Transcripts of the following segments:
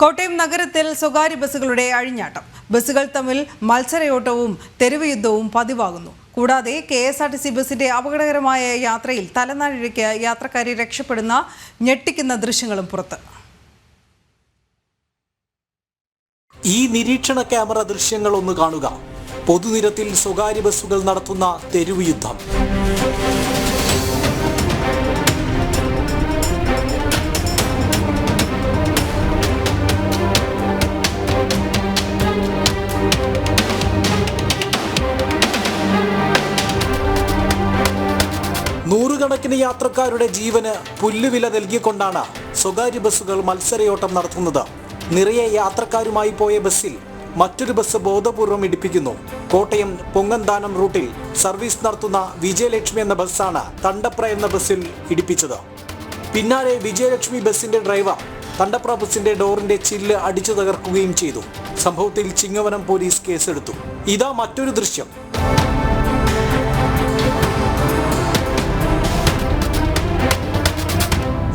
കോട്ടയം നഗരത്തിൽ സ്വകാര്യ ബസ്സുകളുടെ അഴിഞ്ഞാട്ടം. ബസ്സുകൾ തമ്മിൽ മത്സരയോട്ടവും തെരുവ് യുദ്ധവും പതിവാകുന്നു. കൂടാതെ KSRTC ബസിന്റെ അപകടകരമായ യാത്രയിൽ തലനാരിഴയ്ക്ക് യാത്രക്കാരെ രക്ഷപ്പെടുന്ന ഞെട്ടിക്കുന്ന ദൃശ്യങ്ങളും പുറത്ത്. ഈ നിരീക്ഷണ ക്യാമറ ദൃശ്യങ്ങൾ ഒന്ന് കാണുക. പൊതുനിരത്തിൽ സ്വകാര്യ ബസ്സുകൾ നടത്തുന്ന തെരുവ് യുദ്ധം. നൂറുകണക്കിന് യാത്രക്കാരുടെ ജീവന് പുല്ലുവില നൽകിക്കൊണ്ടാണ് സ്വകാര്യ ബസ്സുകൾ മത്സരയോട്ടം നടത്തുന്നത്. നിറയെ യാത്രക്കാരുമായി പോയ ബസ്സിൽ മറ്റൊരു ബസ് ബോധപൂർവം ഇടിപ്പിക്കുന്നു. കോട്ടയം പൊങ്ങന്താനം റൂട്ടിൽ സർവീസ് നടത്തുന്ന വിജയലക്ഷ്മി എന്ന ബസ്സാണ് തണ്ടപ്ര എന്ന ബസ്സിൽ ഇടിപ്പിച്ചത്. പിന്നാലെ വിജയലക്ഷ്മി ബസിന്റെ ഡ്രൈവർ തണ്ടപ്ര ബസിന്റെ ഡോറിന്റെ ചില്ല് അടിച്ചു തകർക്കുകയും ചെയ്തു. സംഭവത്തിൽ ചിങ്ങവനം പോലീസ് കേസെടുത്തു. ഇതാ മറ്റൊരു ദൃശ്യം.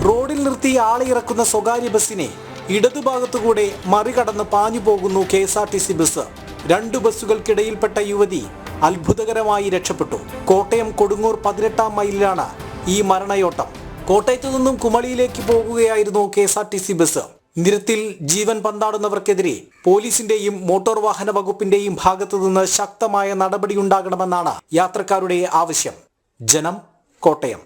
റോഡിൽ നിർത്തി ആളെ ഇറക്കുന്ന സ്വകാര്യ ബസ്സിനെ ഇടതുഭാഗത്തുകൂടെ മറികടന്ന് പാഞ്ഞു പോകുന്നു KSRTC ബസ്. രണ്ടു ബസ്സുകൾക്കിടയിൽപ്പെട്ട യുവതി അത്ഭുതകരമായി രക്ഷപ്പെട്ടു. കോട്ടയം കൊടുങ്ങൂർ 18-ാം മൈലിലാണ് ഈ മരണയോട്ടം. കോട്ടയത്തു നിന്നും കുമളിയിലേക്ക് പോകുകയായിരുന്നു KSRTC ബസ്. നിരത്തിൽ ജീവൻ പന്താടുന്നവർക്കെതിരെ പോലീസിന്റെയും മോട്ടോർ വാഹന വകുപ്പിന്റെയും ഭാഗത്തു നിന്ന് ശക്തമായ നടപടിയുണ്ടാകണമെന്നാണ് യാത്രക്കാരുടെ ആവശ്യം. ജനം, കോട്ടയം.